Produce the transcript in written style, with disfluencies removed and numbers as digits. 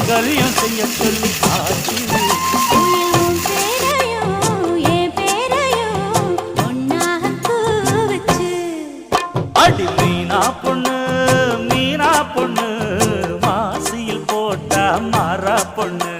மங்கல்யம் செய்ய சொல்லி ஆச்சு. அடி மீனா பொண்ணு மாசியில் போட்டா மாறா பொண்ணு.